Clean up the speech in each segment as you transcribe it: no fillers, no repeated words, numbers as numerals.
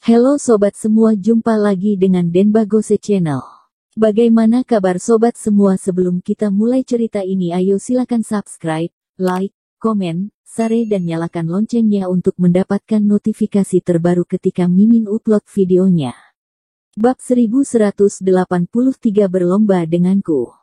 Halo sobat semua, jumpa lagi dengan Denbagose Channel. Bagaimana kabar sobat semua? Sebelum kita mulai cerita ini, ayo silakan subscribe, like, komen, share dan nyalakan loncengnya untuk mendapatkan notifikasi terbaru ketika Mimin upload videonya. Bab 1183, berlomba denganku.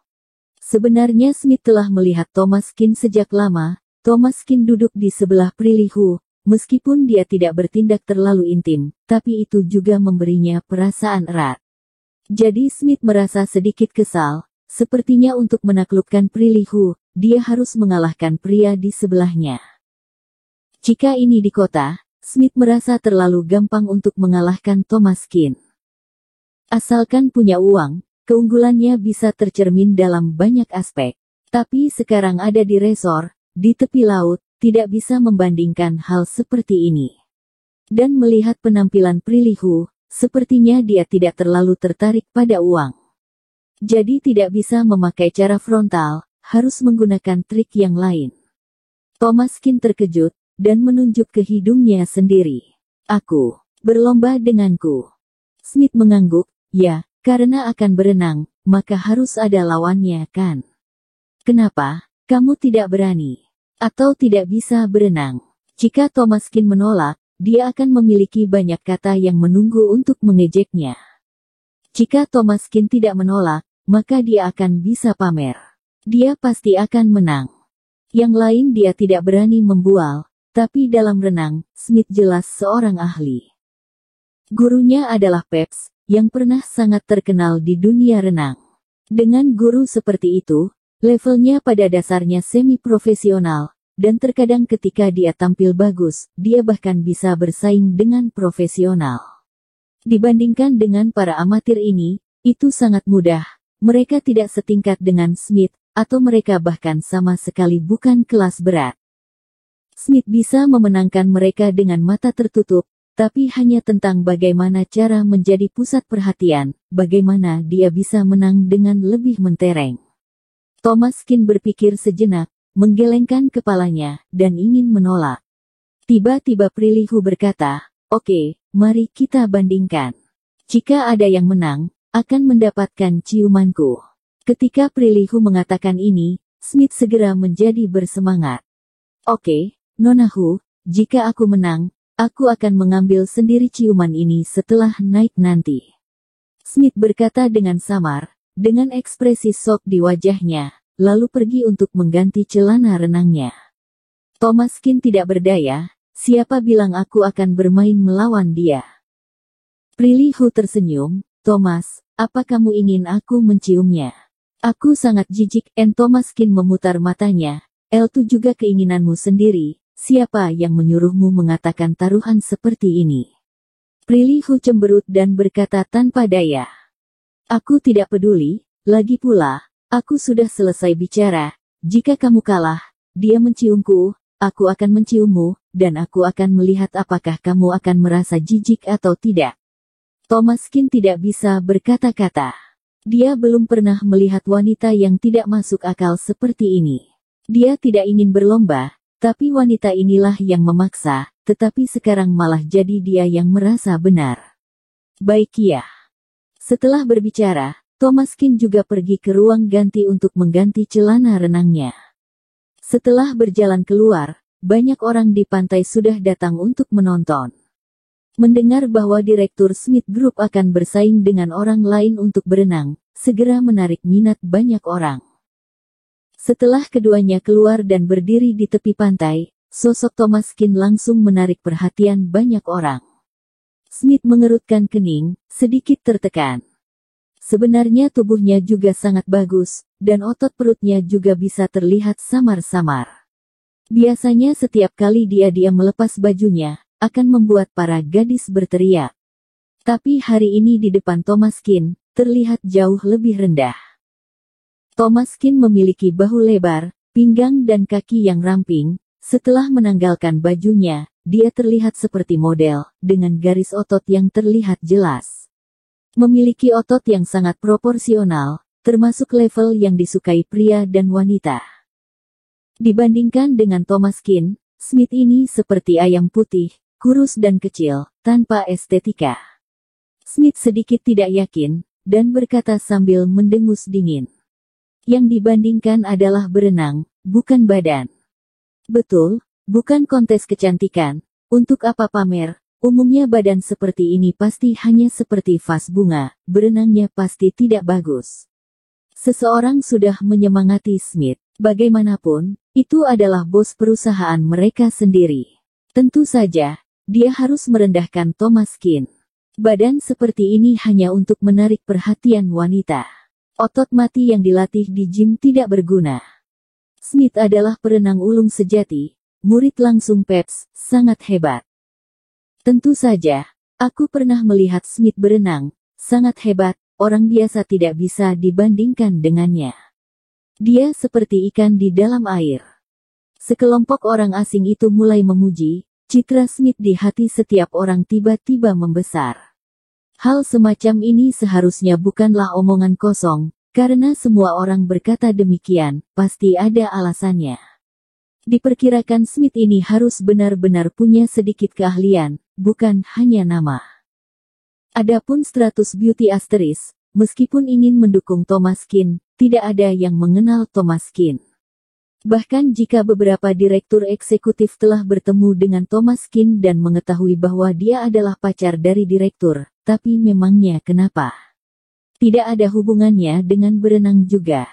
Sebenarnya Smith telah melihat Thomas Kin sejak lama. Thomas Kin duduk di sebelah Prilly Hu. Meskipun dia tidak bertindak terlalu intim, tapi itu juga memberinya perasaan erat. Jadi Smith merasa sedikit kesal. Sepertinya untuk menaklukkan Prilly Hu, dia harus mengalahkan pria di sebelahnya. Jika ini di kota, Smith merasa terlalu gampang untuk mengalahkan Thomas Kin. Asalkan punya uang, keunggulannya bisa tercermin dalam banyak aspek. Tapi sekarang ada di resor, di tepi laut, tidak bisa membandingkan hal seperti ini. Dan melihat penampilan Prilly Hu, sepertinya dia tidak terlalu tertarik pada uang. Jadi tidak bisa memakai cara frontal, harus menggunakan trik yang lain. Thomas Kin terkejut, dan menunjuk ke hidungnya sendiri. Aku, berlomba denganku. Smith mengangguk, ya, karena akan berenang, maka harus ada lawannya kan? Kenapa, kamu tidak berani? Atau tidak bisa berenang? Jika Thomas Kin menolak, dia akan memiliki banyak kata yang menunggu untuk mengejeknya. Jika Thomas Kin tidak menolak, maka dia akan bisa pamer. Dia pasti akan menang. Yang lain dia tidak berani membual, tapi dalam renang, Smith jelas seorang ahli. Gurunya adalah Peps, yang pernah sangat terkenal di dunia renang. Dengan guru seperti itu, levelnya pada dasarnya semi-profesional, dan terkadang ketika dia tampil bagus, dia bahkan bisa bersaing dengan profesional. Dibandingkan dengan para amatir ini, itu sangat mudah. Mereka tidak setingkat dengan Smith, atau mereka bahkan sama sekali bukan kelas berat. Smith bisa memenangkan mereka dengan mata tertutup, tapi hanya tentang bagaimana cara menjadi pusat perhatian, bagaimana dia bisa menang dengan lebih mentereng. Thomas Kin berpikir sejenak, menggelengkan kepalanya, dan ingin menolak. Tiba-tiba Prilly Hu berkata, "Oke, mari kita bandingkan. Jika ada yang menang, akan mendapatkan ciumanku." Ketika Prilly Hu mengatakan ini, Smith segera menjadi bersemangat. "Oke, Nona Hu, jika aku menang, aku akan mengambil sendiri ciuman ini setelah naik nanti." Smith berkata dengan samar, dengan ekspresi shock di wajahnya, lalu pergi untuk mengganti celana renangnya. Thomas Kin tidak berdaya, siapa bilang aku akan bermain melawan dia? Prilly Hu tersenyum, "Thomas, apa kamu ingin aku menciumnya? Aku sangat jijik." Thomas Kin memutar matanya, "Itu juga keinginanmu sendiri, siapa yang menyuruhmu mengatakan taruhan seperti ini?" Prilly Hu cemberut dan berkata tanpa daya, "Aku tidak peduli, lagi pula, aku sudah selesai bicara. Jika kamu kalah, dia menciumku, aku akan menciummu, dan aku akan melihat apakah kamu akan merasa jijik atau tidak." Thomas Kin tidak bisa berkata-kata. Dia belum pernah melihat wanita yang tidak masuk akal seperti ini. Dia tidak ingin berlomba, tapi wanita inilah yang memaksa, tetapi sekarang malah jadi dia yang merasa benar. Baik ya. Setelah berbicara, Thomas Kin juga pergi ke ruang ganti untuk mengganti celana renangnya. Setelah berjalan keluar, banyak orang di pantai sudah datang untuk menonton. Mendengar bahwa Direktur Smith Group akan bersaing dengan orang lain untuk berenang, segera menarik minat banyak orang. Setelah keduanya keluar dan berdiri di tepi pantai, sosok Thomas Kin langsung menarik perhatian banyak orang. Smith mengerutkan kening, sedikit tertekan. Sebenarnya tubuhnya juga sangat bagus, dan otot perutnya juga bisa terlihat samar-samar. Biasanya setiap kali dia melepas bajunya, akan membuat para gadis berteriak. Tapi hari ini di depan Thomas Kin, terlihat jauh lebih rendah. Thomas Kin memiliki bahu lebar, pinggang dan kaki yang ramping. Setelah menanggalkan bajunya, dia terlihat seperti model, dengan garis otot yang terlihat jelas. Memiliki otot yang sangat proporsional, termasuk level yang disukai pria dan wanita. Dibandingkan dengan Thomas Kin, Smith ini seperti ayam putih, kurus dan kecil, tanpa estetika. Smith sedikit tidak yakin, dan berkata sambil mendengus dingin. Yang dibandingkan adalah berenang, bukan badan. Betul, bukan kontes kecantikan. Untuk apa pamer? Umumnya badan seperti ini pasti hanya seperti vas bunga, berenangnya pasti tidak bagus. Seseorang sudah menyemangati Smith. Bagaimanapun, itu adalah bos perusahaan mereka sendiri. Tentu saja, dia harus merendahkan Thomas Keane. Badan seperti ini hanya untuk menarik perhatian wanita. Otot mati yang dilatih di gym tidak berguna. Smith adalah perenang ulung sejati, murid langsung Peps, sangat hebat. Tentu saja, aku pernah melihat Smith berenang, sangat hebat, orang biasa tidak bisa dibandingkan dengannya. Dia seperti ikan di dalam air. Sekelompok orang asing itu mulai memuji, citra Smith di hati setiap orang tiba-tiba membesar. Hal semacam ini seharusnya bukanlah omongan kosong, karena semua orang berkata demikian, pasti ada alasannya. Diperkirakan Smith ini harus benar-benar punya sedikit keahlian, bukan hanya nama. Adapun Stratus Beauty Asteris, meskipun ingin mendukung Thomas Keane, tidak ada yang mengenal Thomas Keane. Bahkan jika beberapa direktur eksekutif telah bertemu dengan Thomas Keane dan mengetahui bahwa dia adalah pacar dari direktur, tapi memangnya kenapa? Tidak ada hubungannya dengan berenang juga.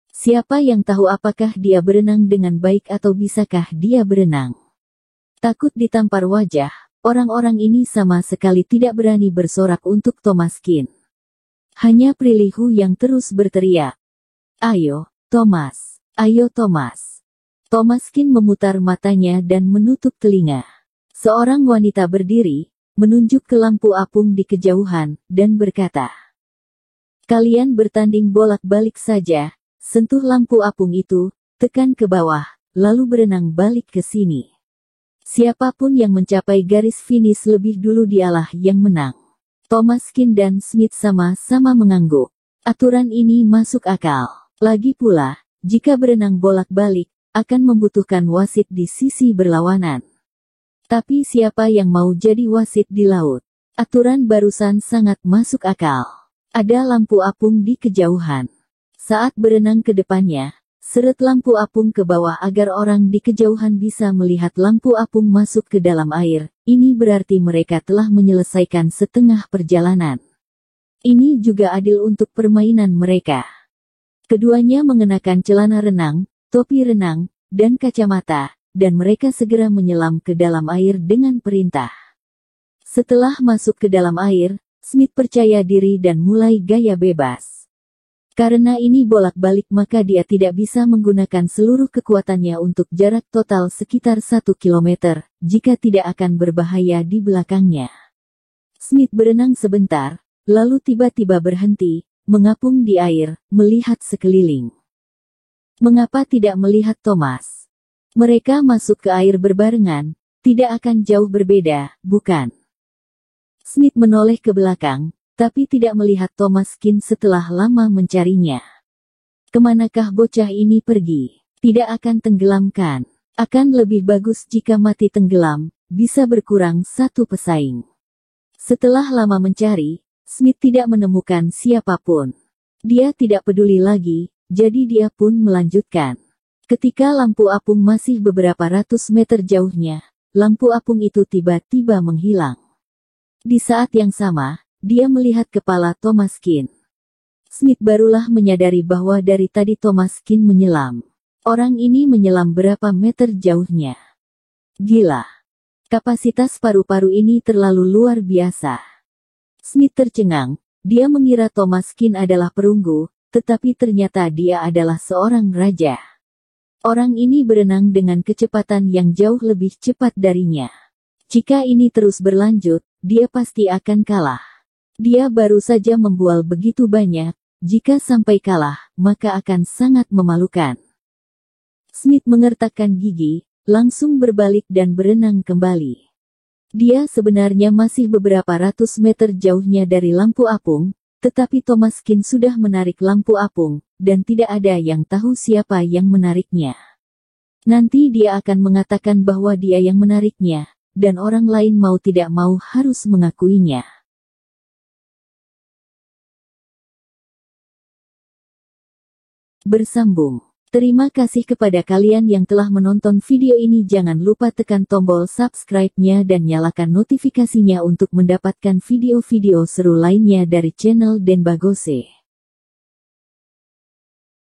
Siapa yang tahu apakah dia berenang dengan baik atau bisakah dia berenang? Takut ditampar wajah, orang-orang ini sama sekali tidak berani bersorak untuk Thomas Keane. Hanya Prilly Hu yang terus berteriak. Ayo, Thomas. Ayo Thomas. Thomas Keane memutar matanya dan menutup telinga. Seorang wanita berdiri, menunjuk ke lampu apung di kejauhan, dan berkata, "Kalian bertanding bolak-balik saja, sentuh lampu apung itu, tekan ke bawah, lalu berenang balik ke sini. Siapapun yang mencapai garis finish lebih dulu dialah yang menang." Thomas Keane dan Smith sama-sama mengangguk. Aturan ini masuk akal. Lagi pula, jika berenang bolak-balik, akan membutuhkan wasit di sisi berlawanan. Tapi siapa yang mau jadi wasit di laut? Aturan barusan sangat masuk akal. Ada lampu apung di kejauhan. Saat berenang ke depannya, seret lampu apung ke bawah agar orang di kejauhan bisa melihat lampu apung masuk ke dalam air. Ini berarti mereka telah menyelesaikan setengah perjalanan. Ini juga adil untuk permainan mereka. Keduanya mengenakan celana renang, topi renang, dan kacamata, dan mereka segera menyelam ke dalam air dengan perintah. Setelah masuk ke dalam air, Smith percaya diri dan mulai gaya bebas. Karena ini bolak-balik maka dia tidak bisa menggunakan seluruh kekuatannya untuk jarak total sekitar 1 kilometer, jika tidak akan berbahaya di belakangnya. Smith berenang sebentar, lalu tiba-tiba berhenti, mengapung di air, melihat sekeliling. Mengapa tidak melihat Thomas? Mereka masuk ke air berbarengan, tidak akan jauh berbeda, bukan? Smith menoleh ke belakang, tapi tidak melihat Thomas Keane setelah lama mencarinya. Kemanakah bocah ini pergi? Tidak akan tenggelamkan. Akan lebih bagus jika mati tenggelam, bisa berkurang satu pesaing. Setelah lama mencari, Smith tidak menemukan siapapun. Dia tidak peduli lagi, jadi dia pun melanjutkan. Ketika lampu apung masih beberapa ratus meter jauhnya, lampu apung itu tiba-tiba menghilang. Di saat yang sama, dia melihat kepala Thomas Keane. Smith barulah menyadari bahwa dari tadi Thomas Keane menyelam. Orang ini menyelam berapa meter jauhnya. Gila. Kapasitas paru-paru ini terlalu luar biasa. Smith tercengang, dia mengira Thomas Keane adalah perunggu, tetapi ternyata dia adalah seorang raja. Orang ini berenang dengan kecepatan yang jauh lebih cepat darinya. Jika ini terus berlanjut, dia pasti akan kalah. Dia baru saja membual begitu banyak, jika sampai kalah, maka akan sangat memalukan. Smith mengertakkan gigi, langsung berbalik dan berenang kembali. Dia sebenarnya masih beberapa ratus meter jauhnya dari lampu apung, tetapi Thomas Keane sudah menarik lampu apung, dan tidak ada yang tahu siapa yang menariknya. Nanti dia akan mengatakan bahwa dia yang menariknya, dan orang lain mau tidak mau harus mengakuinya. Bersambung. Terima kasih kepada kalian yang telah menonton video ini. Jangan lupa tekan tombol subscribe-nya dan nyalakan notifikasinya untuk mendapatkan video-video seru lainnya dari channel Denbagose.